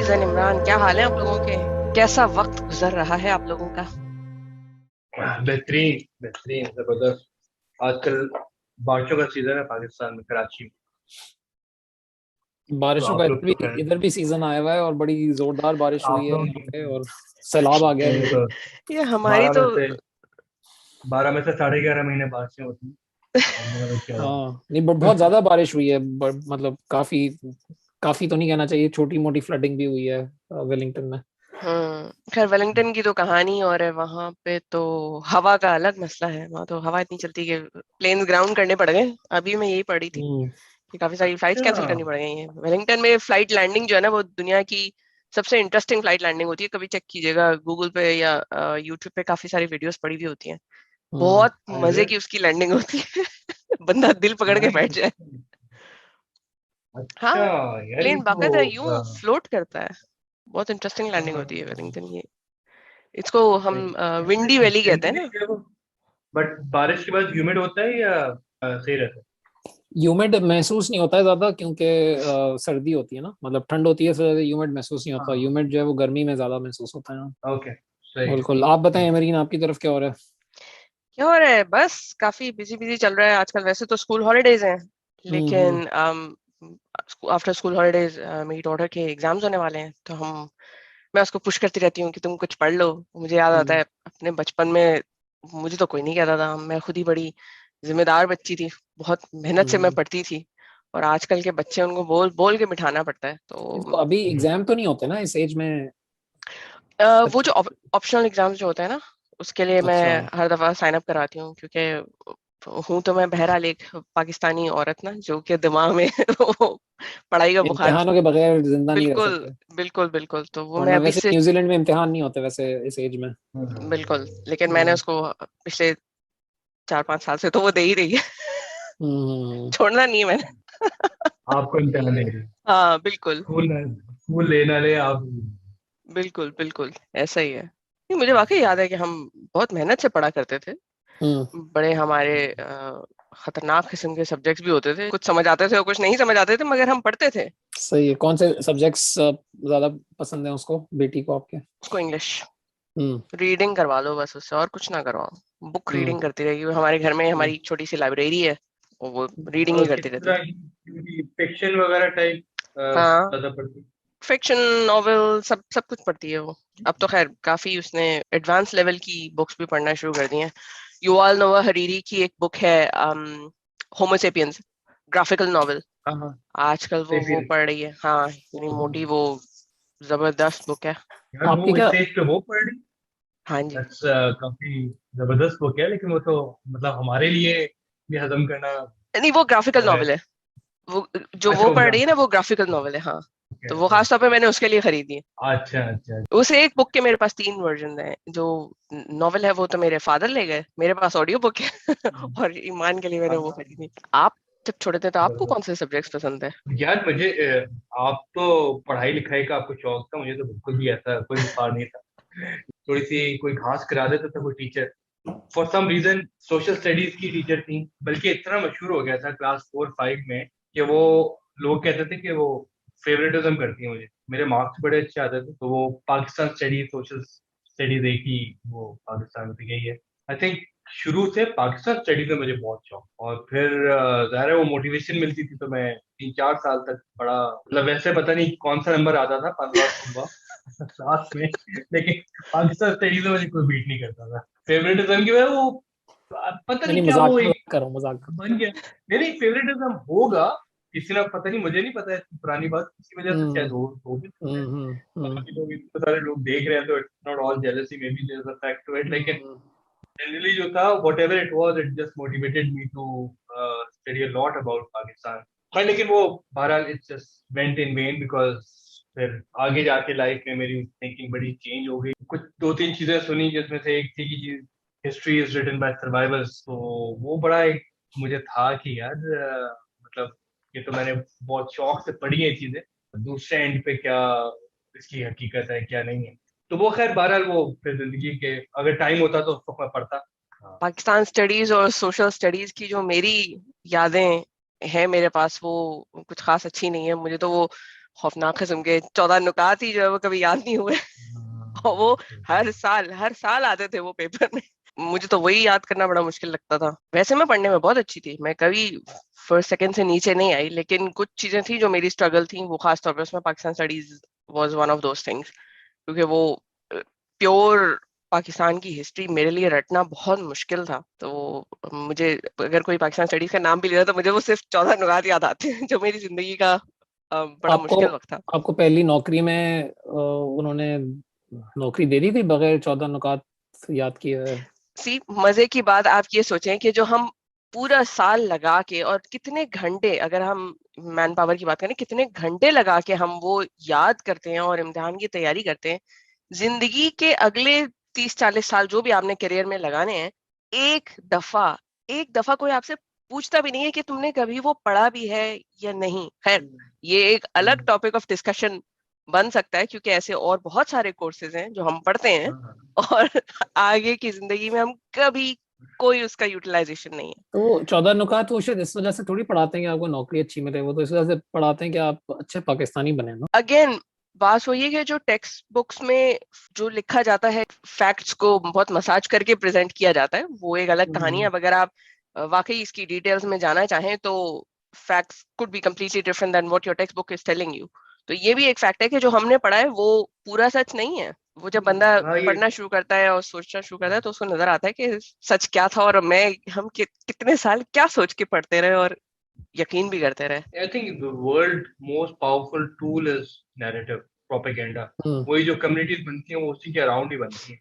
हाफिज and Imran, क्या हाल है आप लोगों के? कैसा वक्त गुजर रहा है आप लोगों का? बेहतरीन बेहतरीन जबरदस्त। आजकल बारिशों का सीजन है पाकिस्तान में, कराची में। तो बारिशों का आप लोग तो खैर, इधर भी सीजन आया हुआ है और बड़ी जोरदार बारिश हुई आप है लोग यहाँ पे। और सैलाब आ गया है ये इधर। तो ये हमारी 12 तो में से 12 में से 11.5 महीने बारिशें होती हैं। हमने कहा क्या हुआ। हाँ नहीं, बहुत ज्यादा बारिश हुई है। मतलब काफी काफी तो नहीं कहना चाहिए, छोटी मोटी फ्लडिंग भी हुई है वेलिंगटन में। खैर वेलिंगटन की तो कहानी और है। वहां पे तो हवा का अलग मसला है। वहां तो हवा इतनी चलती है कि प्लेन्स ग्राउंड करने पड़ गए। अभी मैं यही पढ़ी थी हम्म। कि काफी सारी फ्लाइट्स अच्छा। कैंसिल करनी पड़ गई हैं वेलिंगटन में। फ्लाइट लैंडिंग जो है ना, वो दुनिया की सबसे इंटरेस्टिंग फ्लाइट लैंडिंग होती है। कभी चेक कीजिएगा गूगल पे या यूट्यूब पे, काफी सारी वीडियोस पड़ी हुई होती हैं। हम्म। बहुत अरे मजे की उसकी लैंडिंग होती है। बंदा दिल पकड़ के यार बैठ जाए। हाँ, अच्छा यार, ये प्लेन तो बाकायदा यूं फ्लोट करता है। बहुत इंटरेस्टिंग लैंडिंग होती है वेलिंगटन की। इसको हम विंडी वैली कहते हैं ना। बट बारिश के बाद ह्यूमिड होता है या सही रहता ह्यूमिड महसूस नहीं होता है ज्यादा, क्योंकि सर्दी होती है ना, मतलब ठंड होती है, इसलिए ह्यूमिड महसूस नहीं है? होता। हाँ। ह्यूमिड जो है वो गर्मी में ज्यादा महसूस होता है। ओके, सही है। बिल्कुल। बिल्कुल। आप बताएं अमरीन, आपकी तरफ क्या हो रहा है? क्या हो रहा है? बस काफी बिजी बिजी चल रहा है आजकल। वैसे तो स्कूल हॉलीडेज हैं, हम्म। लेकिन आफ्टर स्कूल हॉलीडेज मेरी डॉटर के एग्जाम्स होने वाले हैं। तो हम मैं उसको पुश करती रहती हूँ कि तुम कुछ पढ़ लो। मुझे याद आता हम्म। है अपने बचपन में, मुझे तो कोई नहीं कहता था। मैं खुद ही बड़ी जिम्मेदार बच्ची थी। बहुत मेहनत से मैं हम्म। पढ़ती थी। और आजकल के बच्चे, उनको बोल बोल के बिठाना पड़ता है। तो तो अभी एग्जाम तो नहीं होते ना इस एज में? वो बच्चों जो के? ऑप्शनल एग्जाम्स जो होते हैं ना, उसके लिए मैं अच्छा। हर दफा साइन अप कराती हूँ। क्योंकि हूं तो मैं बहरहाल एक पाकिस्तानी औरत ना, जो कि दिमाग में वो पढ़ाई का बुखार। इम्तिहानों के बगैर जिंदा नहीं रह बिल्कुल सकते। बिल्कुल बिल्कुल। तो वो मैं वरना अभी वैसे से, न्यूजीलैंड में इम्तिहान नहीं होते वैसे इस एज में। बिल्कुल, लेकिन मैंने हम्म। उसको पिछले 4-5 साल से तो वो दे ही रही है। हम्म। छोड़ना नहीं है मैंने। आपको इम्तिहान दे रही है। हाँ बिल्कुल। स्कूल स्कूल लेना ले आप। बिल्कुल बिल्कुल ऐसा ही है। नहीं, मुझे वाकई याद है कि हम बहुत मेहनत से पढ़ा करते थे। हम्म। बड़े हमारे खतरनाक किस्म के सब्जेक्ट्स भी होते थे। कुछ समझ आते थे और कुछ नहीं समझ आते थे, मगर हम पढ़ते थे। सही है। कौन से सब्जेक्ट्स ज्यादा पसंद है उसको, बेटी को आपके? उसको इंग्लिश हम्म। रीडिंग करवा लो बस, उससे और कुछ ना करवाओ। बुक हम्म। रीडिंग करती रहेगी। वो हमारे घर में हम्म। हमारी एक छोटी सी लाइब्रेरी है, और वो रीडिंग ही किस करती रहती है। तरह की फिक्शन वगैरह टाइप हाँ, ज्यादा पढ़ती? फिक्शन, नॉवेल, सब सब कुछ पढ़ती है वो। अब तो खैर काफी उसने एडवांस लेवल की बुक्स भी पढ़ना शुरू कर दी हैं। युval नोआ हरीरी की एक बुक है, होमो सेपियंस, ग्राफिकल नॉवेल। हाँ हाँ। आजकल वो सेपियंस। पढ़ रही है। हाँ, इतनी मोटी वो, जबरदस्त बुक है। यार आपकी वो क्या? इस एज पे वो पढ़ रही। हाँ जी। दैट्स काफी जबरदस्त बुक है, लेकिन वो तो मतलब हमारे लिए भी हजम करना नहीं, वो ग्राफिकल है। नॉवेल है। वो जो अच्छा, वो वो पढ़ रही है ना, ग्राफिक वो ग्राफिकल नॉवेल है। हाँ, है। तो वो खास तौर पे मैंने उसके लिए खरीदी है। अच्छा अच्छा। उस एक बुक के मेरे पास 3 वर्जन हैं। जो नॉवेल है वो तो मेरे फादर ले गए, मेरे पास ऑडियो बुक है। और ईमान के लिए मैंने वो खरीदी। आप जब छोटे थे तो आपको कौन से सब्जेक्ट्स पसंद है? यार मुझे आप तो पढ़ाई लिखाई का आपको शौक था, मुझे तो बिल्कुल भी ऐसा कोई बुखार नहीं था। थोड़ी सी कोई घास करा देता था कोई teacher, for some reason social studies की टीचर थी। बल्कि इतना मशहूर हो गया था क्लास 4-5 में कि वो लोग कहते थे कि वो फेवरेटिज्म करती है मुझे। मेरे मार्क्स बड़े अच्छे आते थे, तो वो पाकिस्तान स्टडीज, सोशल स्टडीज एक ही वो पाकिस्तान में गई है। आई थिंक शुरू से पाकिस्तान स्टडीज में मुझे बहुत शौक, और फिर ज़ाहिर है वो मोटिवेशन मिलती थी, तो मैं 3-4 साल तक बड़ा, मतलब वैसे पता नहीं कौन सा नंबर आता था पंद्रह सोलह क्लास में, लेकिन पाकिस्तान स्टडीज में मुझे कोई बीट नहीं करता था फेवरेटिज्म की वजह। वो पता नहीं नहीं नहीं, क्या मजाक वो एक मजाक कर रहा हूँ, मजाक कर बन गया। मेरी फेवरेटिज्म होगा किसी ना, पता नहीं, मुझे नहीं पता है, पुरानी बात किसी वजह रहा से हूँ। शायद हो भी सकता है। हम्म। बाकी लोग, इतने सारे लोग देख रहे हैं, तो it's not all jealousy, maybe there is a fact to it, लेकिन हम्म। जनरली जो था, whatever it was, it just motivated me to study a lot about Pakistan. हाँ, लेकिन वो बहरहाल it just went in vain because फिर आगे जाके लाइफ में मेरी थिंकिंग बड़ी चेंज हो गई। कुछ 2-3 चीजें सुनी, जिसमें से एक थी कि history is written by survivors. तो वो बड़ा एक मुझे था कि यार मतलब ये तो मैंने बहुत शौक से पढ़ी है चीजें, दूसरे एंड पे क्या इसकी हकीकत है क्या नहीं है। तो वो खैर बहरहाल वो फिर जिंदगी के, अगर टाइम होता तो उसको मैं पढ़ता। हाँ। पाकिस्तान स्टडीज और सोशल स्टडीज की जो मेरी यादें हैं मेरे पास, वो कुछ खास अच्छी नहीं है। मुझे तो वो खौफनाक किस्म के 14 नुकात ही जो है वो कभी याद नहीं हुए। और वो हर साल आते थे वो पेपर में। मुझे तो वही याद करना बड़ा मुश्किल लगता था। वैसे मैं पढ़ने में बहुत अच्छी थी, मैं कभी फर्स्ट सेकंड से नीचे नहीं आई, लेकिन कुछ चीजें थी जो मेरी स्ट्रगल थी, वो खास तौर पे उसमें Pakistan studies was one of those things, क्योंकि वो प्योर पाकिस्तान की हिस्ट्री मेरे लिए रटना बहुत मुश्किल था। तो मुझे अगर कोई पाकिस्तान स्टडीज का नाम भी लिया तो मुझे वो सिर्फ 14 नुकात याद आते हैं, जो मेरी जिंदगी का बड़ा आपको मुश्किल वक्त था। आपको पहली नौकरी में उन्होंने नौकरी दे दी थी बगैर 14 नुकात याद किए? सी मजे की बात आप ये सोचें कि जो हम पूरा साल लगा के और कितने घंटे, अगर हम मैन पावर की बात करें, कितने घंटे लगा के हम वो याद करते हैं और इम्तिहान की तैयारी करते हैं। जिंदगी के अगले 30-40 साल जो भी आपने करियर में लगाने हैं, एक दफा कोई आपसे पूछता भी नहीं है कि तुमने कभी वो पढ़ा भी है या नहीं। खैर, ये एक अलग टॉपिक ऑफ डिस्कशन बन सकता है, क्योंकि ऐसे और बहुत सारे कोर्सेज हैं जो हम पढ़ते हैं और आगे की जिंदगी में हम कभी कोई उसका यूटिलाइजेशन नहीं है। तो वो 14 नुकात वो शायद इस वजह से थोड़ी पढ़ाते हैं कि आपको नौकरी अच्छी मिले, वो तो इस वजह से पढ़ाते हैं कि आप अच्छे पाकिस्तानी बने ना। अगेन बात वही है कि जो टेक्स्ट बुक्स में जो लिखा जाता है, फैक्ट्स को बहुत मसाज करके प्रेजेंट किया जाता है, वो एक अलग कहानी है। अब अगर आप वाकई इसकी डिटेल्स में जाना चाहें तो facts could be completely different than what your textbook is telling you. तो ये भी एक फैक्ट है कि जो हमने पढ़ा है वो पूरा सच नहीं है। वो जब बंदा पढ़ना शुरू करता है और सोचना शुरू करता है तो उसको नजर आता है कि सच क्या था, और हम कितने साल क्या सोच के पढ़ते रहे और यकीन भी करते रहे। I think the world most powerful tool is narrative propaganda. वही जो कम्युनिटीज बनती हैं वो उसी के अराउंड ही बनती हैं,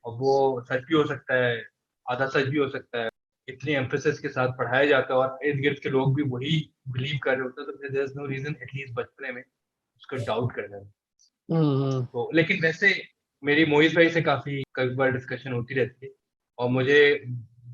और वो सच भी हो सकता है, आधा सच भी हो सकता है। इतनी एम्फेसिस के साथ पढ़ाया जाता है और इर्द गिर्द के लोग भी वही बिलीव कर रहे होते हैं, तो there is no reason at least बचपने में उसको डाउट करने में। तो लेकिन वैसे मेरी मोहित भाई से काफी कई बार डिस्कशन होती रहती है, और मुझे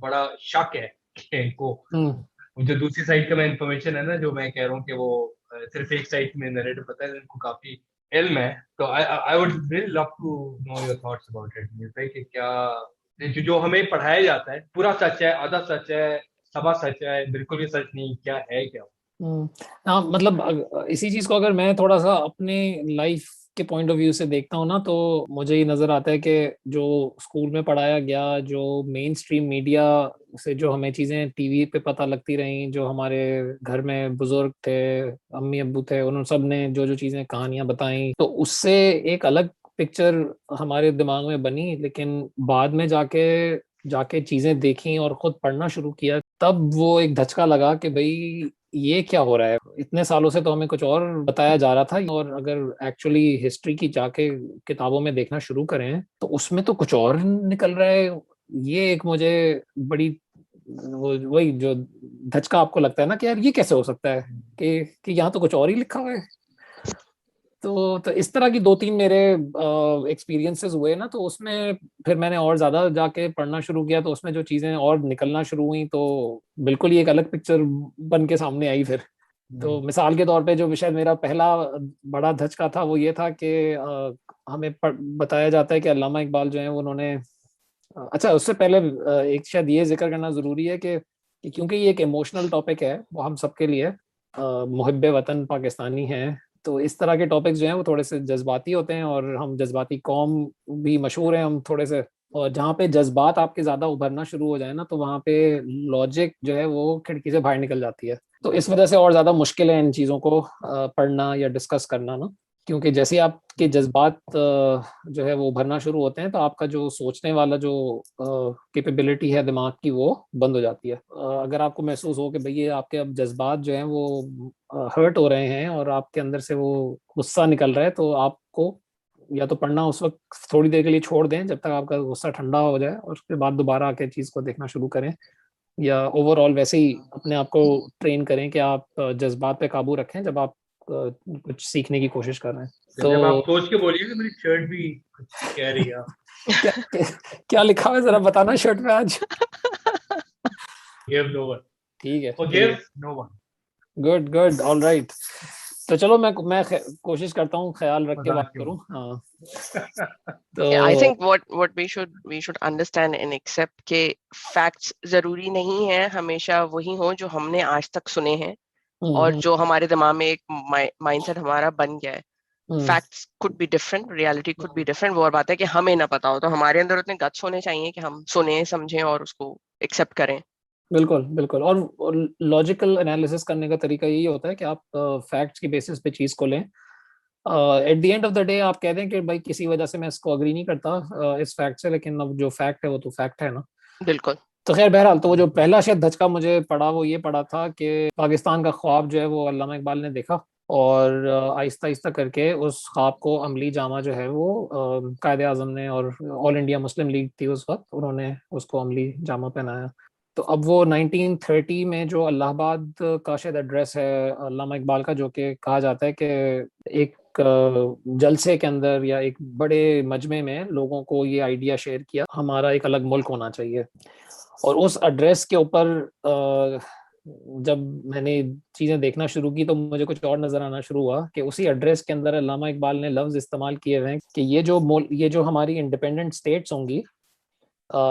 बड़ा शक है कि इनको जो दूसरी साइड का मैं इंफॉर्मेशन है ना, जो मैं कह रहा हूँ कि वो सिर्फ एक साइड में नैरेटिव पता है, इनको काफी इल्म है। तो I would really love to know your thoughts about it. मिलता है कि क्या जो हमें पढ़ाया जाता है पूरा सच है, आधा सच है, सवा सच है, बिल्कुल भी सच नहीं, क्या है क्या? हाँ, मतलब इसी चीज को अगर मैं थोड़ा सा अपने लाइफ के पॉइंट ऑफ व्यू से देखता हूँ ना, तो मुझे ये नजर आता है कि जो स्कूल में पढ़ाया गया, जो मेन स्ट्रीम मीडिया से जो हमें चीजें टीवी पे पता लगती रही, जो हमारे घर में बुजुर्ग थे, अम्मी अब्बू थे, उन सब ने जो जो चीजें कहानियां बताई, तो उससे एक अलग पिक्चर हमारे दिमाग में बनी। लेकिन बाद में जाके जाके चीजें देखी और खुद पढ़ना शुरू किया, तब वो एक धचका लगा कि भाई ये क्या हो रहा है। इतने सालों से तो हमें कुछ और बताया जा रहा था, और अगर एक्चुअली हिस्ट्री की जाके किताबों में देखना शुरू करें तो उसमें तो कुछ और निकल रहा है। ये एक मुझे बड़ी वही जो धचका आपको लगता है ना कि यार ये कैसे हो सकता है कि यहाँ तो कुछ और ही लिखा हुआ है। तो इस तरह की 2-3 मेरे एक्सपीरियंसेस हुए ना, तो उसमें फिर मैंने और ज्यादा जाके पढ़ना शुरू किया, तो उसमें जो चीजें और निकलना शुरू हुई तो बिल्कुल ही एक अलग पिक्चर बन के सामने आई फिर। तो मिसाल के तौर पे जो शायद मेरा पहला बड़ा धचका था वो ये था कि हमें बताया जाता है कि अल्लामा इकबाल जो है उन्होंने अच्छा, उससे पहले एक शायद ये जिक्र करना जरूरी है कि क्योंकि ये एक इमोशनल टॉपिक है वो हम सबके लिए, मुहिब्बे वतन पाकिस्तानी हैं, तो इस तरह के टॉपिक्स जो हैं वो थोड़े से जज्बाती होते हैं, और हम जज्बाती कौम भी मशहूर हैं हम थोड़े से। और जहाँ पे जज्बात आपके ज्यादा उभरना शुरू हो जाए ना, तो वहाँ पे लॉजिक जो है वो खिड़की से बाहर निकल जाती है। तो इस वजह से और ज्यादा मुश्किल है इन चीजों को पढ़ना या डिस्कस करना ना, क्योंकि जैसे ही आपके जज्बात जो है वो उभरना शुरू होते हैं, तो आपका जो सोचने वाला जो कैपेबिलिटी है दिमाग की वो बंद हो जाती है। अगर आपको महसूस हो कि भाई ये आपके अब जज्बात जो हैं वो हर्ट हो रहे हैं और आपके अंदर से वो गुस्सा निकल रहा है, तो आपको या तो पढ़ना उस वक्त थोड़ी देर के लिए छोड़ दें जब तक आपका गुस्सा ठंडा हो जाए, और उसके बाद दोबारा आके चीज को देखना शुरू करें, या ओवरऑल वैसे ही अपने आप को ट्रेन करें कि आप जज्बात पे काबू रखें जब आप कुछ सीखने की कोशिश कर रहे हैं। जब आप सोच के बोलिए कि मेरी शर्ट भी कुछ कह रही है। क्या लिखा हुआ है जरा बताना शर्ट में आज? Give no one. ठीक है, Forgive no one. Good good, all right. तो चलो मैं कोशिश करता हूँ ख्याल रख के बात करूँ। हाँ, तो I think what we should understand and accept के facts जरूरी नहीं है हमेशा वही हो जो हमने आज तक सुने हैं। और जो हमारे दिमाग में एक माइंडसेट हमारा बन गया है, facts could be different, reality could be different. वो और बात है कि हमें ना पता हो, तो हमारे अंदर उतने गट्स होने चाहिए कि हम सुने समझें और उसको एक्सेप्ट करें। बिल्कुल बिल्कुल। और लॉजिकल एनालिसिस करने का तरीका यही होता है कि आप फैक्ट्स की बेसिस पे चीज को लें। At the end of the day आप कह दें कि भाई किसी वजह से मैं इसको अग्री नहीं करता इस फैक्ट से, लेकिन अब जो फैक्ट है वो तो फैक्ट है ना। बिल्कुल। तो खैर बहरहाल, तो वो जो पहला शायद धचका मुझे पड़ा वो ये पड़ा था कि पाकिस्तान का ख्वाब जो है वो अल्लामा इकबाल ने देखा, और आहिस्ता आहिस्ता करके उस ख्वाब को अमली जामा जो है वो कायदे आजम ने, और ऑल इंडिया मुस्लिम लीग थी उस वक्त, उन्होंने उसको अमली जामा पहनाया। तो अब वो 1930 में जो इलाहाबाद का शायद एड्रेस है अल्लामा इकबाल का, जो कि कहा जाता है कि एक जलसे के अंदर या एक बड़े मजमे में लोगों को ये आइडिया शेयर किया हमारा एक अलग मुल्क होना चाहिए। और उस एड्रेस के ऊपर जब मैंने चीजें देखना शुरू की तो मुझे कुछ और नजर आना शुरू हुआ कि उसी एड्रेस के अंदर अल्लामा इकबाल ने लफ्ज इस्तेमाल किए हुए हैं कि ये जो हमारी इंडिपेंडेंट स्टेट्स होंगी,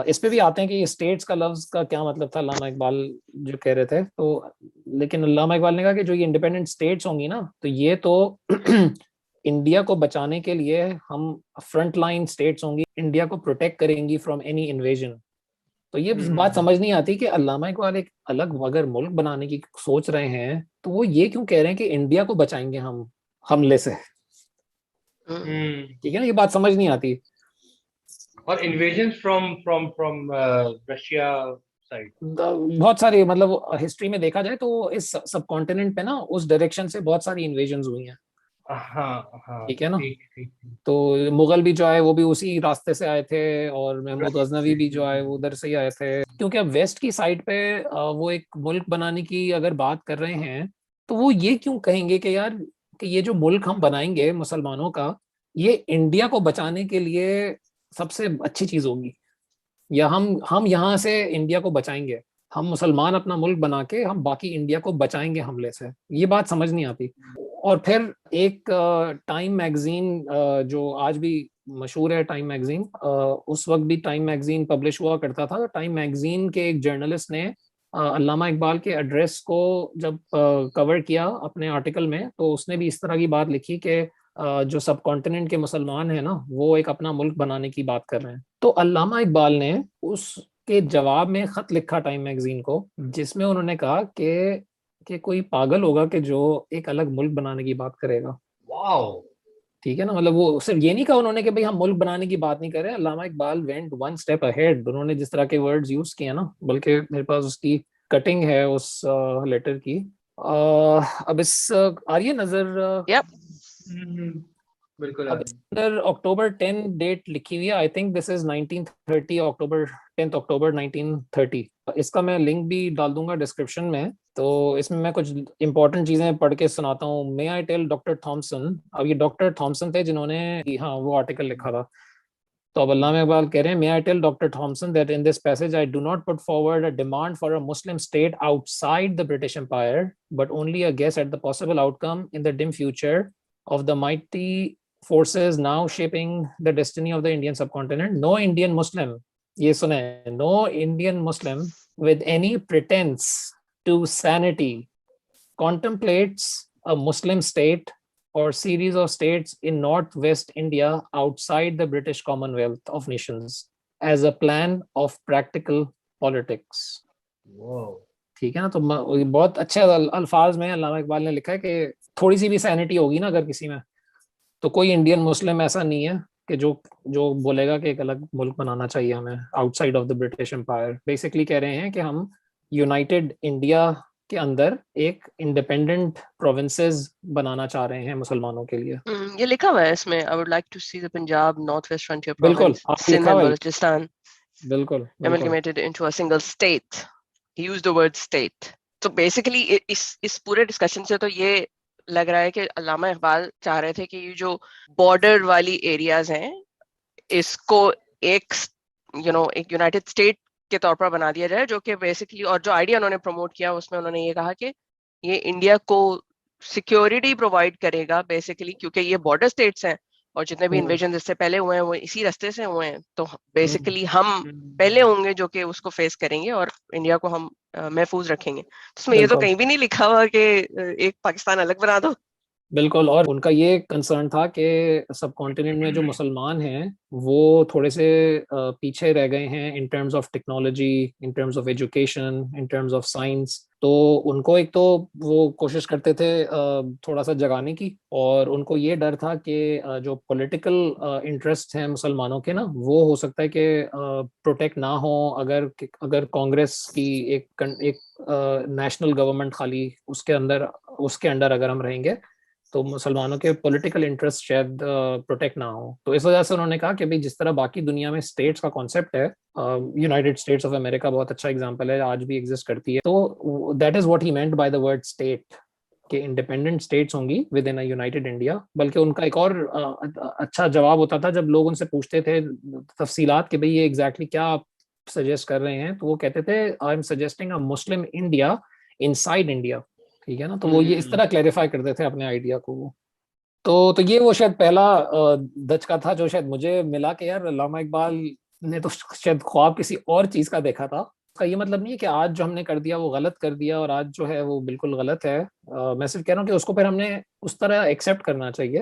इस पे भी आते हैं कि ये स्टेट्स का लफ्ज का क्या मतलब था, अल्लामा इकबाल जो कह रहे थे। तो लेकिन अल्लामा इकबाल ने कहा कि जो ये इंडिपेंडेंट स्टेट्स होंगी ना, तो ये तो इंडिया को बचाने के लिए हम फ्रंट लाइन स्टेट्स होंगी, इंडिया को प्रोटेक्ट करेंगी फ्रॉम एनी इन्वेजन। तो ये बात समझ नहीं आती कि अल्लामा इकबाल एक अलग अगर मुल्क बनाने की सोच रहे हैं तो वो ये क्यों कह रहे हैं कि इंडिया को बचाएंगे हम हमले से। ठीक है ना, ये बात समझ नहीं आती। और invasion from from from Russia side बहुत सारी, मतलब हिस्ट्री में देखा जाए तो इस सब कॉन्टिनेंट पे ना उस डायरेक्शन से बहुत सारी इन्वेजन हुई हैं। हाँ हाँ ठीक है ना। ठीक ठीक। तो मुगल भी जो आए वो भी उसी रास्ते से आए थे, और महमूद राइट गजनवी भी जो आए वो उधर से ही आए थे। क्योंकि अब वेस्ट की साइड पे वो एक मुल्क बनाने की अगर बात कर रहे हैं तो वो ये क्यों कहेंगे कि यार कि ये जो मुल्क हम बनाएंगे मुसलमानों का, ये इंडिया को बचाने के लिए सबसे अच्छी चीज होगी, या हम यहाँ से इंडिया को बचाएंगे, हम मुसलमान अपना मुल्क बना के हम बाकी इंडिया को बचाएंगे हमले से। ये बात समझ नहीं आती। और फिर एक टाइम मैगजीन जो आज भी मशहूर है, टाइम मैगजीन, उस वक्त भी टाइम मैगजीन पब्लिश हुआ करता था। टाइम मैगजीन के एक जर्नलिस्ट ने अल्लामा इकबाल के एड्रेस को जब कवर किया अपने आर्टिकल में, तो उसने भी इस तरह की बात लिखी कि जो सब कॉन्टिनेंट के मुसलमान हैं ना, वो एक अपना मुल्क बनाने की बात कर रहे हैं। तो अल्लामा इकबाल ने उसके जवाब में खत लिखा टाइम मैगजीन को, जिसमें उन्होंने कहा कि कोई पागल होगा कि जो एक अलग मुल्क बनाने की बात करेगा। वाओ। ठीक है ना, मतलब वो सिर्फ ये नहीं कहा उन्होंने कि भाई हम मुल्क बनाने की बात नहीं कर रहे। Allama Iqbal went one step ahead. उन्होंने जिस तरह के वर्ड्स यूज किए ना, बल्कि मेरे पास उसकी कटिंग है उस लेटर की। अब इस आ रही है नजर। यप। बिल्कुल अब इसके अंदर अक्टूबर 10 डेट लिखी हुई है। आई थिंक दिस इज 1930, अक्टूबर 10 अक्टूबर 1930। इसका मैं लिंक भी डाल दूंगा डिस्क्रिप्शन में। तो इसमें मैं कुछ इंपॉर्टेंट चीजें पढ़ के सुनाता हूँ। मे आई टेल डॉक्टर थॉमसन। अब ये डॉक्टर थॉमसन थे जिन्होंने, हाँ, वो आर्टिकल लिखा था। तो अब अल्लामा इकबाल कह रहे हैं, may I tell doctor Thomson that in this passage I do not put forward a demand for a Muslim state outside the British Empire, but only a guess at the possible outcome in the dim future of the mighty forces now shaping the destiny of the Indian subcontinent. No Indian Muslim, ये सुने, no Indian Muslim with any pretense to sanity contemplates a Muslim state or series of states in northwest India outside the British Commonwealth of Nations as a plan of practical politics. ठीक है ना। तो बहुत अच्छे अल्फाज में अल्लामा इकबाल ने लिखा है कि थोड़ी सी भी सैनिटी होगी ना अगर किसी में, तो कोई इंडियन मुस्लिम ऐसा नहीं है कि जो जो बोलेगा कि एक अलग मुल्क बनाना चाहिए हमें outside of the British empire. Basically कह रहे हैं कि हम यूनाइटेड इंडिया के अंदर एक इंडिपेंडेंट प्रोविंसेस बनाना चाह रहे हैं मुसलमानों के लिए। ये लिखा हुआ है इसमें, I would like to see the Punjab north west frontier बिल्कुल, प्रोविंस, सिंध लिखा एंड हुआ है। बलूचिस्तान बिल्कुल बिल्कुल। amalgamated into a single state. He used the word state. तो बेसिकली इस पूरे डिस्कशन से तो ये लग रहा है कि अल्लामा इकबाल चाह रहे थे कि ये जो बॉर्डर वाली एरियाज हैं इसको एक एक यूनाइटेड स्टेट के तौर पर बना दिया जाए, जो कि बेसिकली, और जो आइडिया उन्होंने प्रमोट किया उसमें उन्होंने ये कहा कि ये इंडिया को सिक्योरिटी प्रोवाइड करेगा बेसिकली, क्योंकि ये बॉर्डर स्टेट्स हैं और जितने भी इन्वेजन इससे पहले हुए हैं वो इसी रास्ते से हुए हैं, तो बेसिकली हम हम्म। पहले होंगे जो कि उसको फेस करेंगे और इंडिया को हम महफूज रखेंगे। तो उसमें ये तो बिल्कुल कहीं भी नहीं लिखा हुआ कि एक पाकिस्तान अलग बना दो। बिल्कुल। और उनका ये कंसर्न था कि सब कॉन्टिनेंट में जो मुसलमान हैं वो थोड़े से पीछे रह गए हैं in terms of technology, in terms of education, in terms of science. तो उनको एक तो वो कोशिश करते थे थोड़ा सा जगाने की, और उनको ये डर था कि जो पॉलिटिकल इंटरेस्ट हैं मुसलमानों के ना, वो हो सकता है कि प्रोटेक्ट ना हो अगर अगर कांग्रेस की एक नेशनल गवर्नमेंट खाली उसके अंडर अगर हम रहेंगे तो मुसलमानों के पॉलिटिकल इंटरेस्ट शायद प्रोटेक्ट ना हो। तो इस वजह से उन्होंने कहा कि भाई जिस तरह बाकी दुनिया में स्टेट्स का कॉन्सेप्ट है, यूनाइटेड स्टेट्स ऑफ अमेरिका बहुत अच्छा एग्जांपल है, आज भी एग्जिस्ट करती है, तो that is what he meant by the word state, कि इंडिपेंडेंट स्टेट्स होंगी with in a United India. बल्कि उनका एक और अच्छा जवाब होता था जब लोग उनसे पूछते थे तफसीलात कि भाई ये एग्जैक्टली क्या आप सजेस्ट कर रहे हैं, तो वो कहते थे I am suggesting a Muslim India inside India. ठीक है ना, तो वो ये इस तरह क्लेरिफाई करते थे अपने आइडिया को वो। तो ये वो शायद पहला दचका था जो शायद मुझे मिला कि यार अल्लामा इकबाल ने तो शायद ख्वाब किसी और चीज का देखा था। उसका ये मतलब नहीं है कि आज जो हमने कर दिया वो गलत कर दिया और आज जो है वो बिल्कुल गलत है। मैं सिर्फ कह रहा हूँ कि उसको फिर हमने उस तरह एक्सेप्ट करना चाहिए।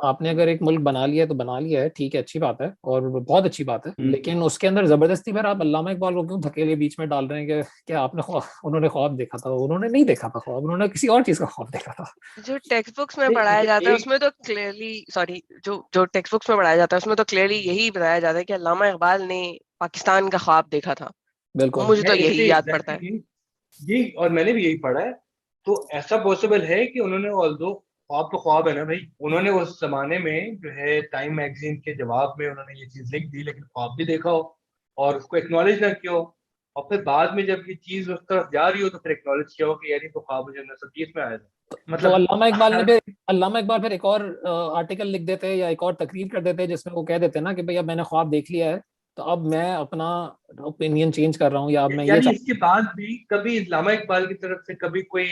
आपने अगर एक मुल्क बना लिया है तो बना लिया है, ठीक है, अच्छी बात है और बहुत अच्छी बात है, लेकिन उसके अंदर जबरदस्ती फिर आप अल्लामा इकबाल को क्यों धकेले बीच में डाल रहे हैं कि क्या आपने उन्होंने ख्वाब देखा था? उन्होंने नहीं देखा था ख्वाब, उन्होंने किसी और चीज का ख्वाब देखा था। जो टेक्स्ट बुक्स में पढ़ाया जाता है उसमें तो क्लियरली, सॉरी, जो टेक्स्ट बुक्स में पढ़ाया जाता है उसमें तो क्लियरली यही बताया जाता है कि अल्लामा इकबाल ने पाकिस्तान का ख्वाब देखा था। बिल्कुल मुझे तो यही याद पड़ता है। ये और मैंने भी यही पढ़ा है। तो ऐसा पॉसिबल है कि उन्होंने, ऑल्दो ख्वाब तो ख्वाब है ना भाई, उन्होंने उस जमाने में जो है टाइम मैगजीन के जवाब में उन्होंने ये चीज लिख दी, लेकिन ख्वाब भी देखा हो और उसको एक्नॉलेज ना किया हो, और फिर बाद में जब ये चीज उस तरफ जा रही हो तो फिर एक्नॉलेज किया हो कि यार ये तो ख्वाब मुझे 1930 में आया था। तो मतलब अल्लामा इकबाल फिर एक और आर्टिकल लिख देते या एक और तकरीर कर देते जिसमें वो कह देते ना कि भाई अब मैंने ख्वाब देख लिया है तो अब मैं अपना ओपिनियन चेंज कर रहा हूँ, या अब मैं ये यानी इसके बाद भी कभी इल्लामा इकबाल की तरफ से कभी कोई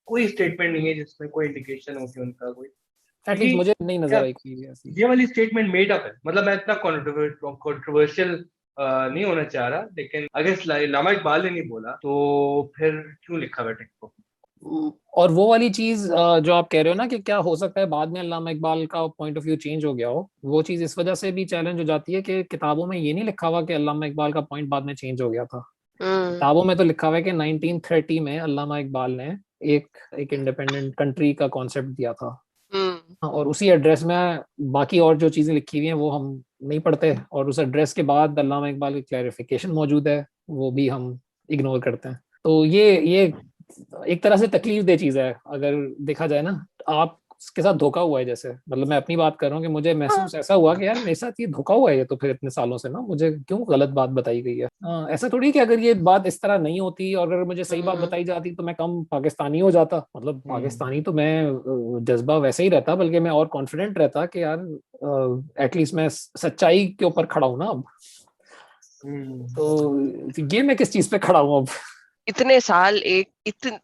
कोई स्टेटमेंट नहीं है जिसमें कोई इंडिकेशन हो कि उनका कोई, एटलीस्ट क्योंकि मुझे नहीं नजर यार आई कोई भी ऐसी। ये वाली स्टेटमेंट मेड अप है। मतलब मैं इतना कंट्रोवर्शियल नहीं होना चाह रहा, लेकिन अगर इल्लामा इकबाल ने नहीं बोला तो फिर क्यों लिखा हुआ टेक्स्ट बुक? और वो वाली चीज जो आप कह रहे हो ना कि क्या हो सकता है बाद में अल्लामा इकबाल का पॉइंट ऑफ व्यू चेंज हो गया हो, वो चीज इस वजह से भी चैलेंज हो जाती है कि किताबों में ये नहीं लिखा हुआ कि अल्लामा इकबाल का पॉइंट बाद में चेंज हो गया था। किताबों में तो लिखा हुआ है कि 1930 में अल्लामा इकबाल ने एक एक इंडिपेंडेंट कंट्री का कॉन्सेप्ट दिया था। हाँ, और उसी एड्रेस में बाकी और जो चीजें लिखी हुई हैं वो हम नहीं पढ़ते, और उस एड्रेस के बाद अल्लामा इकबाल की क्लैरिफिकेशन मौजूद है वो भी हम इग्नोर करते हैं। तो ये एक तरह से तकलीफ दे चीज है अगर देखा जाए ना। आप के साथ धोखा हुआ है, जैसे मतलब मैं अपनी बात कर रहा हूँ कि मुझे हाँ। महसूस ऐसा हुआ कि यार मेरे साथ ये धोखा हुआ है, ये तो फिर इतने सालों से ना मुझे क्यों गलत बात बताई गई है। ऐसा थोड़ी कि अगर ये बात इस तरह नहीं होती और अगर मुझे सही बात बताई जाती तो मैं कम पाकिस्तानी हो जाता। मतलब पाकिस्तानी तो मैं जज्बा वैसे ही रहता, बल्कि मैं और कॉन्फिडेंट रहता कि यार एटलीस्ट मैं सच्चाई के ऊपर खड़ा हूं ना अब। तो ये मैं किस चीज पे खड़ा हूँ अब? इतने साल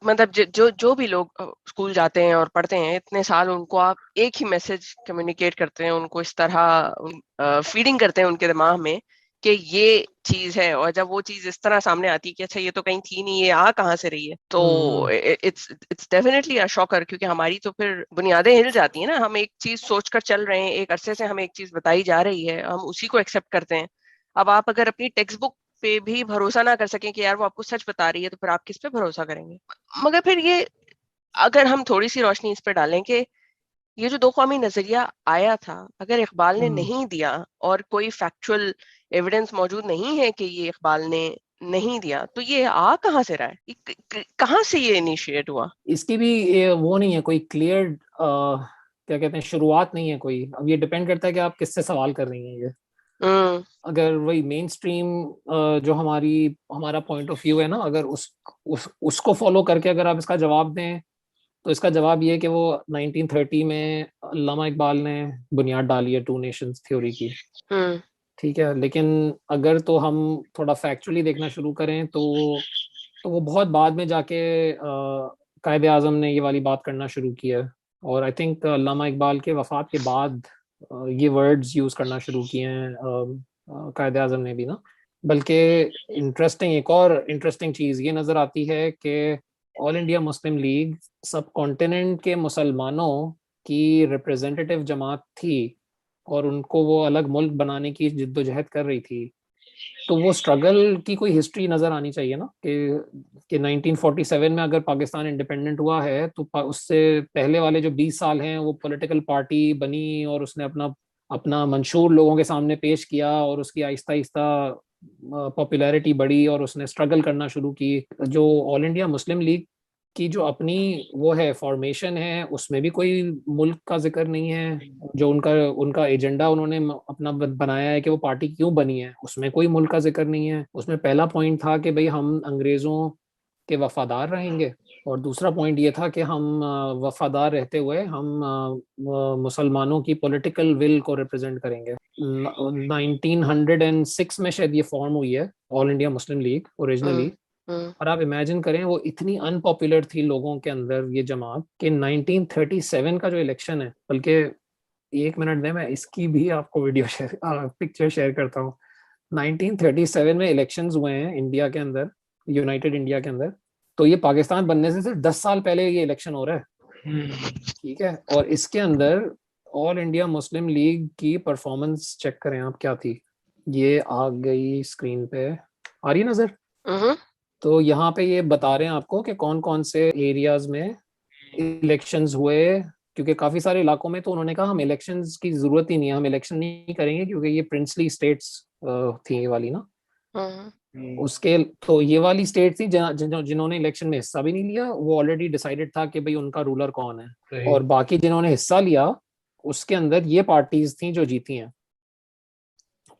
मतलब जो भी लोग स्कूल जाते हैं और पढ़ते हैं इतने साल, उनको आप एक ही मैसेज कम्युनिकेट करते हैं, उनको इस तरह फीडिंग करते हैं उनके दिमाग में कि ये चीज है, और जब वो चीज इस तरह सामने आती है कि अच्छा ये तो कहीं थी नहीं, ये आ कहाँ से रही है, तो इट्स डेफिनेटली अ शॉकर, क्योंकि हमारी तो फिर बुनियादें हिल जाती है ना। हम एक चीज सोचकर चल रहे हैं, एक अरसे से हमें एक चीज बताई जा रही है, हम उसी को एक्सेप्ट करते हैं। अब आप अगर अपनी टेक्स्ट बुक पे भी भरोसा ना कर सकें कि यार वो आपको सच बता रही है, तो फिर आप किस पे भरोसा करेंगे? मगर फिर ये, अगर हम थोड़ी सी रोशनी इस पे डालें कि ये जो दो कौमी नजरिया आया था, अगर इकबाल ने नहीं दिया और कोई फैक्चुअल एविडेंस मौजूद नहीं है कि ये इकबाल ने नहीं दिया, तो ये आ कहाँ से रहा है? कहाँ से ये इनिशिएट हुआ? इसकी भी वो नहीं है कोई क्लियर क्या कहते हैं, शुरुआत नहीं है कोई। अब ये डिपेंड करता है कि आप किससे सवाल कर रही हैं ये। अगर वही मेन स्ट्रीम जो हमारा पॉइंट ऑफ व्यू है ना, अगर उसको फॉलो करके अगर आप इसका जवाब दें तो इसका जवाब ये है कि वो 1930 में अल्लामा इकबाल ने बुनियाद डाली है टू नेशंस थ्योरी की। ठीक है, लेकिन अगर तो हम थोड़ा फैक्चुअली देखना शुरू करें तो वो बहुत बाद में जाके कायदे आजम ने ये वाली बात करना शुरू की है। और आई थिंक अल्लामा इकबाल के वफात के बाद ये वर्ड्स यूज करना शुरू किए हैं कायदे आजम ने भी ना। बल्कि एक और इंटरेस्टिंग चीज ये नजर आती है कि ऑल इंडिया मुस्लिम लीग सब कॉन्टिनेंट के मुसलमानों की रिप्रेजेंटेटिव जमात थी, और उनको वो अलग मुल्क बनाने की जिद्दोजहद कर रही थी। तो वो स्ट्रगल की कोई हिस्ट्री नजर आनी चाहिए ना, कि 1947 में अगर पाकिस्तान इंडिपेंडेंट हुआ है तो उससे पहले वाले जो 20 साल हैं वो पॉलिटिकल पार्टी बनी और उसने अपना अपना मंशूर लोगों के सामने पेश किया, और उसकी आहिस्ता आहिस्ता पॉपुलैरिटी बढ़ी और उसने स्ट्रगल करना शुरू की। जो ऑल इंडिया मुस्लिम लीग की जो अपनी वो है फॉर्मेशन है, उसमें भी कोई मुल्क का जिक्र नहीं है। जो उनका उनका एजेंडा उन्होंने अपना बनाया है कि वो पार्टी क्यों बनी है, उसमें कोई मुल्क का जिक्र नहीं है। उसमें पहला पॉइंट था कि भाई हम अंग्रेजों के वफादार रहेंगे, और दूसरा पॉइंट ये था कि हम वफादार रहते हुए हम मुसलमानों की पॉलिटिकल विल को रिप्रेजेंट करेंगे। 1906 में शायद ये फॉर्म हुई है All India Muslim League originally. हम्म और आप इमेजिन करें वो इतनी अनपॉपुलर थी लोगों के अंदर ये जमात कि 1937 का जो इलेक्शन है, बल्कि 1 मिनट दें मैं इसकी भी आपको वीडियो शेयर पिक्चर शेयर करता हूँ। 1937 में इलेक्शंस हुए हैं इंडिया के अंदर, यूनाइटेड इंडिया के अंदर। तो ये पाकिस्तान बनने से सिर्फ 10 साल पहले ये इलेक्शन हो रहा है, ठीक है। और इसके अंदर ऑल इंडिया मुस्लिम लीग की परफॉर्मेंस चेक करें आप क्या थी। ये आ गई स्क्रीन पे, आ रही है नजर? हम्म तो यहाँ पे ये बता रहे हैं आपको कि कौन कौन से एरियाज में इलेक्शंस हुए, क्योंकि काफी सारे इलाकों में तो उन्होंने कहा हम इलेक्शंस की जरूरत ही नहीं है, हम इलेक्शन नहीं करेंगे, क्योंकि ये प्रिंसली स्टेट्स थी ये वाली ना। उसके तो ये वाली स्टेट थी जिन्होंने इलेक्शन में हिस्सा भी नहीं लिया, वो ऑलरेडी डिसाइडेड था कि भाई उनका रूलर कौन है। और बाकी जिन्होंने हिस्सा लिया उसके अंदर ये पार्टीज थी जो जीती हैं।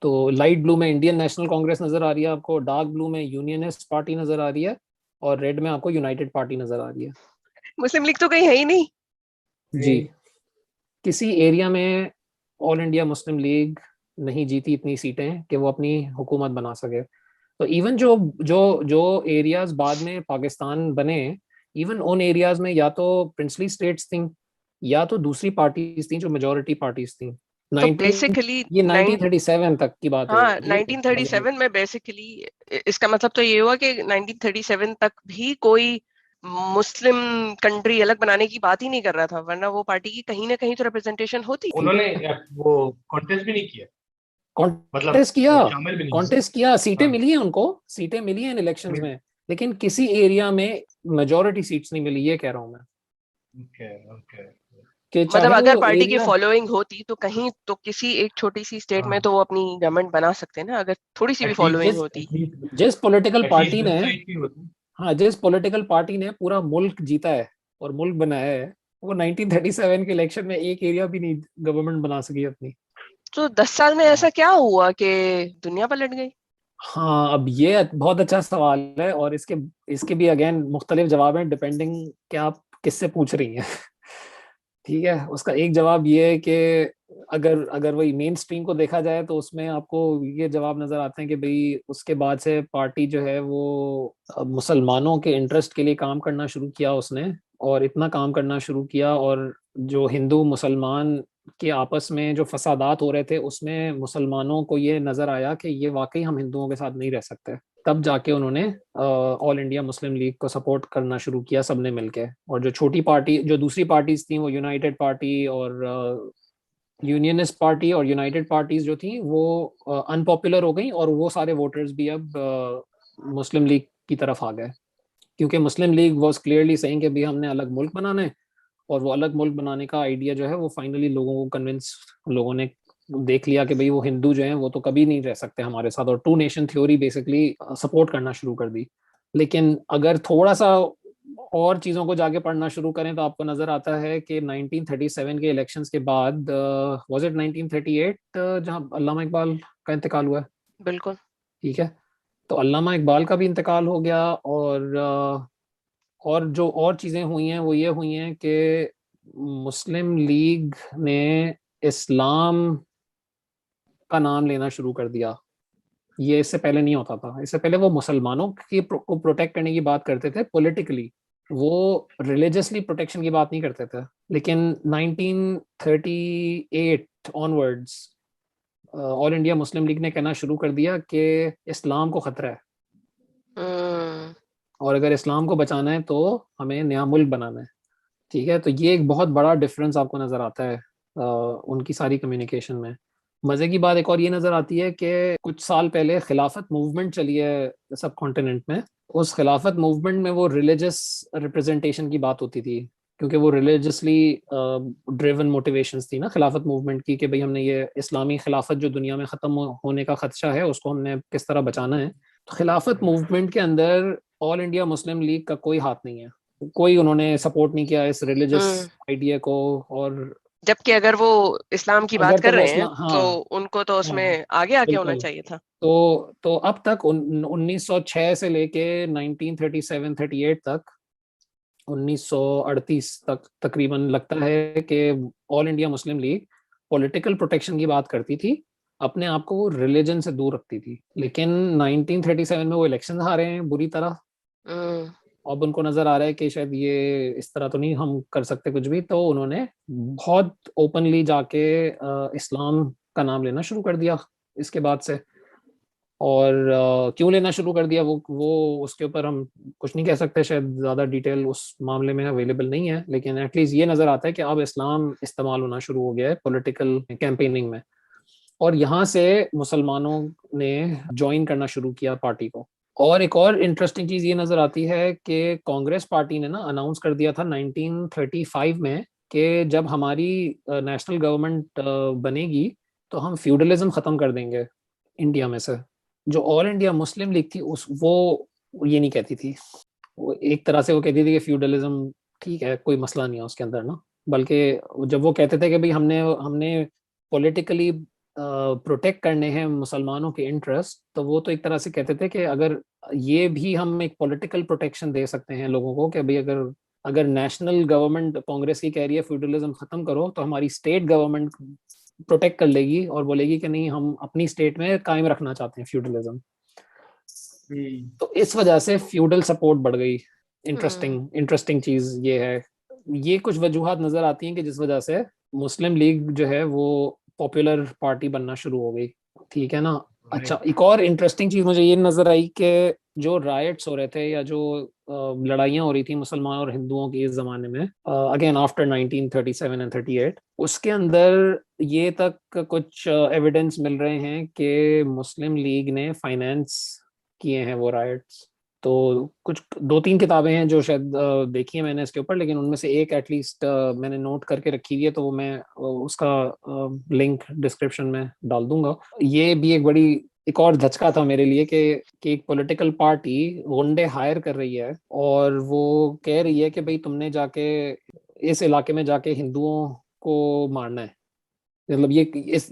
तो लाइट ब्लू में इंडियन नेशनल कांग्रेस नजर आ रही है आपको, डार्क ब्लू में यूनियनिस्ट पार्टी नजर आ रही है, और रेड में आपको यूनाइटेड पार्टी नजर आ रही है। मुस्लिम लीग तो कहीं है ही नहीं। जी, किसी एरिया में ऑल इंडिया मुस्लिम लीग नहीं जीती इतनी सीटें कि वो अपनी हुकूमत बना सके। तो इवन जो जो जो एरियाज बाद में पाकिस्तान बने, इवन उन एरियाज में या तो प्रिंसली स्टेट्स थी या तो दूसरी पार्टीज थी जो मेजोरिटी पार्टीज थी। तो 19 बेसिकली ये 1937 तक की बात हो हाँ रही है। 1937 में बेसिकली इसका मतलब तो ये हुआ कि 1937 तक भी कोई मुस्लिम कंट्री अलग बनाने की बात ही नहीं कर रहा था, वरना वो पार्टी की कहीं ना कहीं तो रिप्रेजेंटेशन होती थी। उन्होंने वो कॉन्टेस्ट भी नहीं किया, मतलब कॉन्टेस्ट किया, शामिल भी नहीं कॉन्टेस्ट किया, सीटें हाँ। मिली हैं उनको, सीटें मिली हैं इन इलेक्शंस में, लेकिन किसी एरिया में मेजोरिटी सीट्स नहीं मिली, ये कह रहा हूं मैं। Okay okay. कि मतलब चाहे अगर वो पार्टी की एरिया, फॉलोइंग होती तो कहीं तो किसी एक छोटी सी स्टेट में तो वो अपनी गवर्नमेंट बना सकते हैं ना, अगर थोड़ी सी भी फॉलोइंग जिस होती। जिस पॉलिटिकल एटलीस्ट पार्टी ने, वेबसाइट भी होती। हाँ जिस पॉलिटिकल पार्टी ने पूरा मुल्क जीता है और मुल्क बनाया है, वो 1937 के इलेक्शन में एक एरिया भी नहीं गवर्नमेंट बना सकी अपनी। तो 10 साल में ऐसा क्या हुआ कि दुनिया पलट गई? हाँ, अब ये बहुत अच्छा सवाल है, और इसके इसके भी अगेन मुख्तलिफ जवाब हैं डिपेंडिंग कि आप किससे पूछ रही हैं। ठीक है, उसका एक जवाब ये है कि अगर अगर वही मेन स्ट्रीम को देखा जाए तो उसमें आपको ये जवाब नजर आते हैं कि भाई उसके बाद से पार्टी जो है वो मुसलमानों के इंटरेस्ट के लिए काम करना शुरू किया उसने, और इतना काम करना शुरू किया, और जो हिंदू मुसलमान के आपस में जो फसादात हो रहे थे उसमें मुसलमानों को ये नजर आया कि ये वाकई हम हिंदुओं के साथ नहीं रह सकते। तब जाके उन्होंने ऑल इंडिया मुस्लिम लीग को सपोर्ट करना शुरू किया सबने मिलके। और जो छोटी पार्टी, जो दूसरी पार्टीज थी, वो यूनाइटेड पार्टी और यूनियनिस्ट पार्टी और यूनाइटेड पार्टीज जो थी वो अनपॉपुलर हो गई, और वो सारे वोटर्स भी अब मुस्लिम लीग की तरफ आ गए, क्योंकि मुस्लिम लीग वॉज क्लियरली सेइंग कि भी हमने अलग मुल्क बनाना है। और वो अलग मुल्क बनाने का आइडिया जो है वो फाइनली लोगों को कन्विंस, लोगों ने देख लिया कि भाई वो हिंदू जो हैं वो तो कभी नहीं रह सकते हमारे साथ, और two nation theory basically support करना शुरू कर दी। लेकिन अगर थोड़ा सा और चीजों को जाके पढ़ना शुरू करें तो आपको नजर आता है कि 1937 के इलेक्शंस के बाद, वाज इट 1938 जहां अल्लामा इकबाल का इंतकाल हुआ है? बिल्कुल। ठीक है, तो अल्लामा इकबाल का भी इंतकाल हो गया, और जो और चीजें हुई हैं वो ये हुई हैं कि मुस्लिम लीग ने इस्लाम का नाम लेना शुरू कर दिया। ये इससे पहले नहीं होता था, इससे पहले वो मुसलमानों की को प्रोटेक्ट करने की बात करते थे पॉलिटिकली, वो रिलीजियसली प्रोटेक्शन की बात नहीं करते थे। लेकिन 1938 onwards all India Muslim league ने कहना शुरू कर दिया कि इस्लाम को खतरा है, हम्म, और अगर इस्लाम को बचाना है तो हमें नया मुल्क बनाना है। ठीक है, तो ये एक बहुत बड़ा डिफरेंस आपको नजर आता है उनकी सारी कम्युनिकेशन में। मजे की बात एक और ये नजर आती है कि कुछ साल पहले खिलाफत मूवमेंट चली है सब कॉन्टिनेंट में। उस खिलाफत मूवमेंट में वो रिलीजियस रिप्रेजेंटेशन की बात होती थी, क्योंकि वो रिलीजियसली ड्रिवन मोटिवेशंस थी ना खिलाफत मूवमेंट की, कि भाई हमने ये इस्लामी खिलाफत जो दुनिया में खत्म होने का खदशा है उसको हमने किस तरह बचाना है। तो खिलाफत मूवमेंट के अंदर ऑल इंडिया मुस्लिम लीग का कोई हाथ नहीं है, कोई उन्होंने सपोर्ट नहीं किया इस रिलीजियस हम्म। आइडिया को। और जबकि अगर वो इस्लाम की बात अगर तो कर वो रहे हैं इस्लाम, तो हाँ उनको तो हाँ उसमें आगे आगे होना बिल्कुल। चाहिए था। तो अब तक 1906 से लेके 1937-38 तक, 1938 तक तकरीबन लगता है कि all India Muslim league political protection की बात करती थी, अपने आप को वो रिलीजन से दूर रखती थी। लेकिन 1937 में वो इलेक्शन हारे हैं बुरी तरह। हम्म, अब उनको नजर आ रहा है कि शायद ये इस तरह तो नहीं हम कर सकते कुछ भी, तो उन्होंने बहुत ओपनली जाके इस्लाम का नाम लेना शुरू कर दिया इसके बाद से। और क्यों लेना शुरू कर दिया वो उसके ऊपर हम कुछ नहीं कह सकते, शायद ज्यादा डिटेल उस मामले में अवेलेबल नहीं है, लेकिन एटलीस्ट ये नजर आता है कि अब इस्लाम इस्तेमाल होना शुरू हो गया है पॉलिटिकल कैंपेनिंग में। और यहाँ से मुसलमानों ने ज्वाइन करना शुरू किया पार्टी को। और एक और इंटरेस्टिंग चीज ये नजर आती है कि कांग्रेस पार्टी ने ना अनाउंस कर दिया था 1935 में कि जब हमारी नेशनल गवर्नमेंट बनेगी तो हम फ्यूडलिज्म खत्म कर देंगे इंडिया में से। जो ऑल इंडिया मुस्लिम लीग थी उस वो ये नहीं कहती थी। वो एक तरह से वो कहती थी कि फ्यूडलिज्म ठीक है, कोई मसला नहीं है उसके अंदर ना, बल्कि जब वो कहते थे कि भाई हमने हमने पॉलिटिकली प्रोटेक्ट करने हैं मुसलमानों के इंटरेस्ट, तो वो तो एक तरह से कहते थे कि अगर ये भी हम एक पॉलिटिकल प्रोटेक्शन दे सकते हैं लोगों को कि भाई अगर अगर नेशनल गवर्नमेंट कांग्रेस की कह रही है फ्यूडलिज्म खत्म करो, तो हमारी स्टेट गवर्नमेंट प्रोटेक्ट कर लेगी और बोलेगी कि नहीं हम अपनी स्टेट में कायम रखना चाहते हैं फ्यूडलिज्म। हम्म। तो इस वजह से फ्यूडल सपोर्ट बढ़ गई। हम्म, इंटरेस्टिंग इंटरेस्टिंग चीज ये है। ये कुछ वजूहात नजर आती हैं कि जिस वजह से मुस्लिम लीग जो है वो पॉपुलर पार्टी बनना शुरू हो गई। ठीक है ना। अच्छा, राइट। एक और इंटरेस्टिंग चीज मुझे ये नजर आई कि जो राइट्स हो रहे थे या जो लड़ाइयाँ हो रही थी मुसलमान और हिंदुओं की इस जमाने में, अगेन आफ्टर 1937 एंड 38, उसके अंदर ये तक कुछ एविडेंस मिल रहे हैं कि मुस्लिम लीग ने फाइनेंस किए हैं वो राइट्स। तो कुछ दो तीन किताबें हैं जो शायद देखी है मैंने इसके ऊपर, लेकिन उनमें से एक एटलीस्ट मैंने नोट करके रखी हुई है, तो वो मैं उसका लिंक डिस्क्रिप्शन में डाल दूंगा। ये भी एक बड़ी एक और धचका था मेरे लिए कि एक पॉलिटिकल पार्टी गुंडे हायर कर रही है और वो कह रही है कि भाई तुमने जाके इस इलाके में जाके हिंदुओं को मारना है। मतलब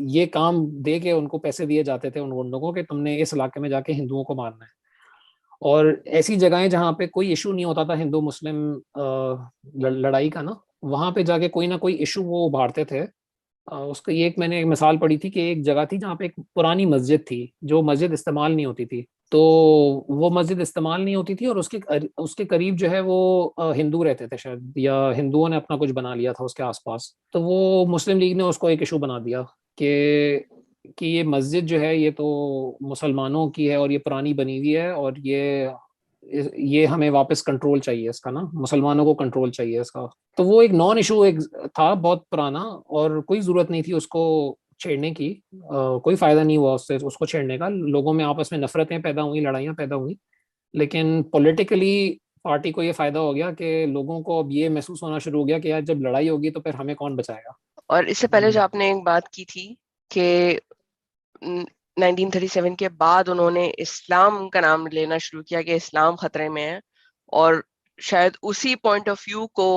ये काम दे के उनको पैसे दिए जाते थे उन गुंडों को कि तुमने इस इलाके में जाके हिंदुओं को मारना है। और ऐसी जगहें जहाँ पे कोई इशू नहीं होता था हिंदू मुस्लिम लड़ाई का ना, वहां पे जाके कोई ना कोई इशू वो उभारते थे। उसका ये एक मैंने एक मिसाल पढ़ी थी कि एक जगह थी जहाँ पे एक पुरानी मस्जिद थी जो मस्जिद इस्तेमाल नहीं होती थी। तो वो मस्जिद इस्तेमाल नहीं होती थी और उसके करीब जो है वो हिंदू रहते थे शायद, या हिंदुओं ने अपना कुछ बना लिया था उसके आसपास। तो वो मुस्लिम लीग ने उसको एक इशू बना दिया कि ये मस्जिद जो है ये तो मुसलमानों की है और ये पुरानी बनी हुई है, और ये हमें वापस कंट्रोल चाहिए इसका ना, मुसलमानों को कंट्रोल चाहिए इसका। तो वो एक नॉन इशू एक था बहुत पुराना, और कोई जरूरत नहीं थी उसको छेड़ने की। कोई फायदा नहीं हुआ उससे उसको छेड़ने का। लोगों में आपस में नफरतें पैदा हुई, लड़ाइयाँ पैदा हुई, लेकिन पॉलिटिकली पार्टी को ये फायदा हो गया कि लोगों को अब ये महसूस होना शुरू हो गया कि यार जब लड़ाई होगी तो फिर हमें कौन बचाएगा। और इससे पहले जो आपने एक बात की थी कि 1937 के बाद उन्होंने इस्लाम का नाम लेना शुरू किया कि इस्लाम खतरे में है, और शायद उसी पॉइंट ऑफ व्यू को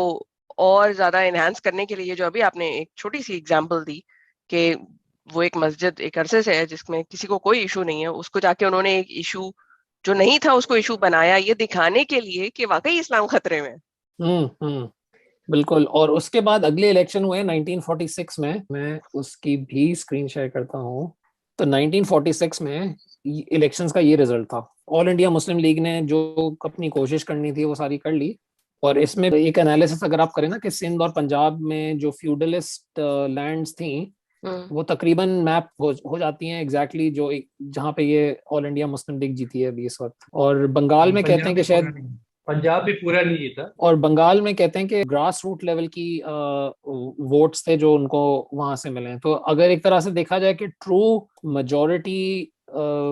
और ज्यादा एनहांस करने के लिए जो अभी आपने एक छोटी सी एग्जांपल दी कि वो एक मस्जिद एक अरसे से है जिसमें किसी को कोई इशू नहीं है, उसको जाके उन्होंने एक इशू जो नहीं था उसको इशू बनाया, ये दिखाने के लिए कि वाकई इस्लाम खतरे में है। हम्म। बिल्कुल। और उसके बाद अगले इलेक्शन हुए 1946 में, मैं उसकी भी स्क्रीन शेयर करता हूँ। तो 1946 में इलेक्शंस का ये रिजल्ट था। ऑल इंडिया मुस्लिम लीग ने जो अपनी कोशिश करनी थी वो सारी कर ली। और इसमें एक एनालिसिस अगर आप करें ना कि सिंध और पंजाब में जो फ्यूडलिस्ट लैंड्स थी वो तकरीबन मैप हो जाती हैं एग्जैक्टली जो जहाँ पे ये ऑल इंडिया मुस्लिम लीग जीती है अभी इस वक्त। और बंगाल में कहते हैं कि शायद पंजाब भी पूरा नहीं जीता, और बंगाल में कहते हैं कि ग्रास रूट लेवल की वोट्स थे जो उनको वहां से मिले। तो अगर एक तरह से देखा जाए कि ट्रू मेजॉरिटी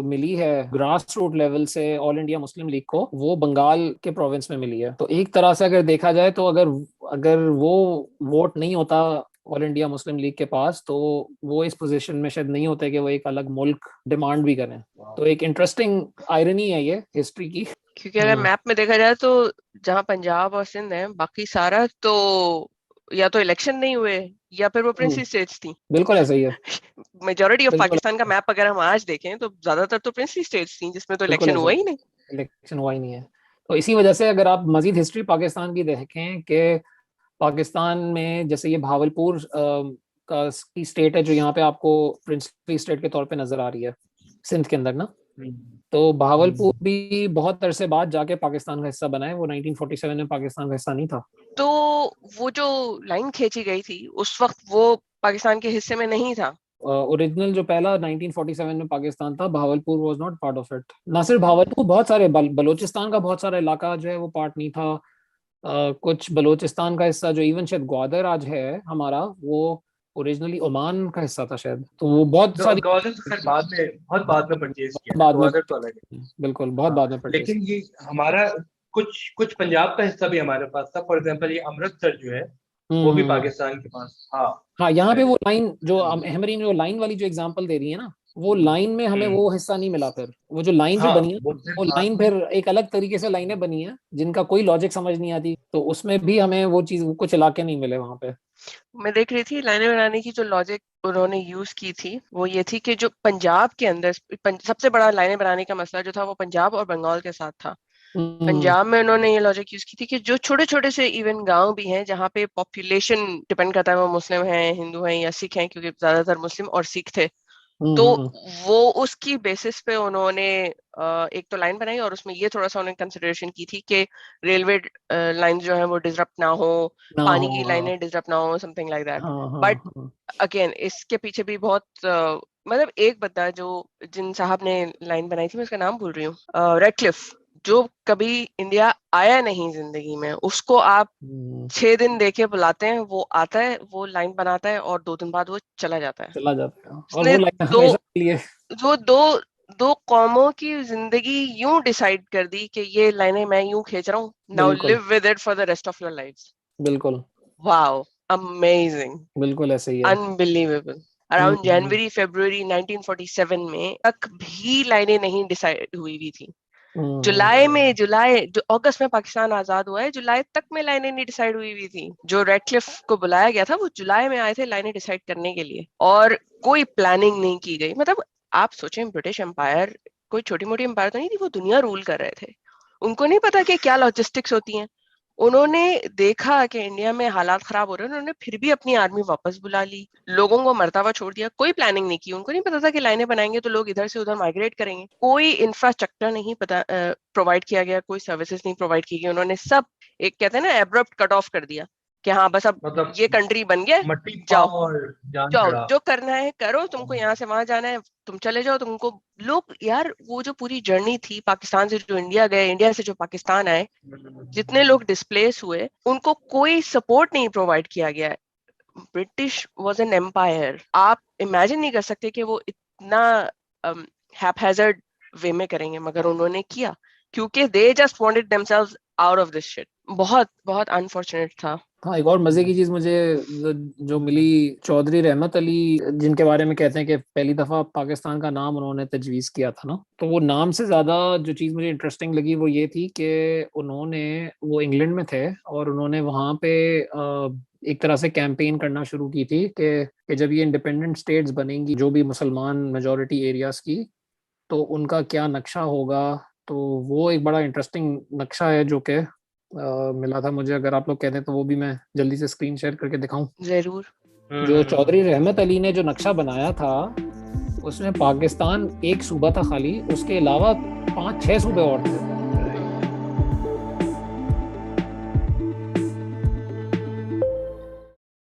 मिली है ग्रास रूट लेवल से ऑल इंडिया मुस्लिम लीग को, वो बंगाल के प्रोविंस में मिली है। तो एक तरह से अगर देखा जाए तो अगर अगर वो वोट नहीं होता ऑल इंडिया मुस्लिम लीग के पास तो वो इस पोजीशन में शायद नहीं होते कि वो एक अलग मुल्क डिमांड भी करें। तो एक इंटरेस्टिंग आयरनी है ये हिस्ट्री की। क्योंकि अगर मैप में देखा जाए तो जहाँ पंजाब और सिंध है, बाकी सारा तो या तो इलेक्शन नहीं हुए या फिर वो प्रिंसली स्टेट्स थी। बिल्कुल ऐसा ही है। मेजॉरिटी ऑफ बिल्कुल पाकिस्तान का मैप अगर हम आज देखें तो ज्यादातर तो प्रिंसली स्टेट्स थी जिसमें तो बिल्कुल इलेक्शन ऐसा हुआ ही ही नहीं। इलेक्शन हुआ ही नहीं है। तो इसी वजह से अगर आप मजीद हिस्ट्री पाकिस्तान की देखें कि पाकिस्तान में जैसे ये भावलपुर की स्टेट है जो यहाँ पे आपको प्रिंसली स्टेट के तौर पे नजर आ रही है सिंध के अंदर ना, तो भावलपुर भी बहुत अरसे बाद जाके पाकिस्तान का हिस्सा बना है। वो 1947 में पाकिस्तान का हिस्सा नहीं था। तो वो जो लाइन खींची गई थी उस वक्त वो पाकिस्तान के हिस्से में नहीं था। ओरिजिनल जो पहला 1947 में पाकिस्तान था, Bahawalpur was not part of it. ना सिर्फ भावलपुर, बहुत सारे बलोचिस्तान का बहुत सारा इलाका जो है वो पार्ट नहीं था। कुछ बलोचिस्तान का हिस्सा जो इवन शायद ग्वादर आज है हमारा, वो ओरिजिनली ओमान का हिस्सा था शायद। तो वो बहुत सारी ग्वादर तो खैर बहुत बाद में परचेज किया, बाद में, ग्वादर तो अलग है। बिल्कुल बहुत बाद में परचेज। लेकिन ये हमारा कुछ पंजाब का हिस्सा भी हमारे पास था। फॉर एग्जांपल ये अमृतसर जो है वो भी पाकिस्तान के पास। हाँ, यहाँ पे वो लाइन जो अहमरीन जो लाइन वाली जो एग्जांपल दे रही है ना, वो लाइन में हमें वो हिस्सा नहीं मिला। फिर वो जो लाइन जो बनी है वो लाइन फिर एक अलग तरीके से लाइनें बनी है जिनका कोई लॉजिक समझ नहीं आती। तो उसमें भी हमें वो चीज कुछ इलाके नहीं मिले वहां पे। मैं देख रही थी लाइनें बनाने की जो लॉजिक उन्होंने यूज की थी वो ये थी कि जो पंजाब के अंदर सबसे बड़ा लाइनें बनाने का मसला जो था वो पंजाब और बंगाल के साथ था। पंजाब में उन्होंने ये लॉजिक यूज की थी कि जो छोटे छोटे से इवन गांव भी हैं जहाँ पे पॉपुलेशन डिपेंड करता है वो मुस्लिम हैं, हिंदू हैं या सिख हैं, क्योंकि ज्यादातर मुस्लिम और सिख थे, तो वो उसकी बेसिस पे उन्होंने एक तो लाइन बनाई और उसमें ये थोड़ा सा उन्होंने कंसिडरेशन की थी कि रेलवे लाइन जो है वो डिसरप्ट ना हो, पानी की लाइनें डिसरप्ट ना हो, something like that. But again इसके पीछे भी बहुत मतलब एक बंदा जो जिन साहब ने लाइन बनाई थी, मैं उसका नाम भूल रही हूँ, रेडक्लिफ, जो कभी इंडिया आया नहीं जिंदगी में, उसको आप 6 दिन देके बुलाते हैं, वो आता है, वो लाइन बनाता है और 2 दिन बाद वो चला जाता है। और वो लाइन हमेशा के लिए वो दो कौमों की जिंदगी यूं डिसाइड कर दी कि ये लाइनें मैं यूं खींच रहा हूँ, now live with it for the rest of your lives. बिल्कुल, वाओ, अमेजिंग, बिल्कुल ऐसे ही है, अनबिलीवेबल। अराउंड जनवरी फरवरी 1947 में तक भी लाइनें नहीं डिसाइड हुई थी। अगस्त में पाकिस्तान आजाद हुआ है, जुलाई तक में लाइनें नहीं डिसाइड हुई थी। जो रेडक्लिफ को बुलाया गया था वो जुलाई में आए थे लाइनें डिसाइड करने के लिए, और कोई प्लानिंग नहीं की गई। मतलब आप सोचें, ब्रिटिश एम्पायर कोई छोटी मोटी एम्पायर तो नहीं थी, वो दुनिया रूल कर रहे थे। उनको नहीं पता कि क्या लॉजिस्टिक्स होती हैं। उन्होंने देखा कि इंडिया में हालात खराब हो रहे हैं, उन्होंने फिर भी अपनी आर्मी वापस बुला ली, लोगों को मरता हुआ छोड़ दिया, कोई प्लानिंग नहीं की। उनको नहीं पता था कि लाइनें बनाएंगे तो लोग इधर से उधर माइग्रेट करेंगे। कोई इंफ्रास्ट्रक्चर नहीं पता प्रोवाइड किया गया, कोई सर्विसेज नहीं प्रोवाइड की गई। उन्होंने सब एक कहते हैं ना एब्रप्ट कट ऑफ कर दिया कि हाँ बस अब मतलब ये कंट्री बन गया, जाओ जो करना है करो, तुमको यहाँ से वहां जाना है तुम चले जाओ। तुमको लोग यार, वो जो पूरी जर्नी थी पाकिस्तान से जो इंडिया गए, इंडिया से जो पाकिस्तान आए, जितने लोग डिस्प्लेस हुए, उनको कोई सपोर्ट नहीं प्रोवाइड किया गया। British was an empire. आप इमेजिन नहीं कर सकते कि वो इतना हैपहैजर्ड वे में करेंगे, मगर उन्होंने किया क्योंकि they just wanted themselves out of this shit. बहुत बहुत अनफॉर्चुनेट था। हाँ, एक और मजे की चीज मुझे जो मिली, चौधरी रहमत अली, जिनके बारे में कहते हैं कि पहली दफा पाकिस्तान का नाम उन्होंने तजवीज किया था ना, तो वो नाम से ज्यादा जो चीज मुझे इंटरेस्टिंग लगी वो ये थी कि वो इंग्लैंड में थे और उन्होंने वहां पे एक तरह से कैंपेन करना शुरू की थी कि जब ये इंडिपेंडेंट स्टेट्स बनेंगी जो भी मुसलमान मेजॉरिटी एरियाज की, तो उनका क्या नक्शा होगा। तो वो एक बड़ा इंटरेस्टिंग नक्शा है जो कि मिला था मुझे। अगर आप लोग कहते हैं तो वो भी मैं जल्दी से स्क्रीन शेयर करके दिखाऊं। जरूर। जो चौधरी रहमत अली ने जो नक्शा बनाया था उसमें पाकिस्तान एक सूबा था खाली, उसके अलावा 5-6 सूबे और थे।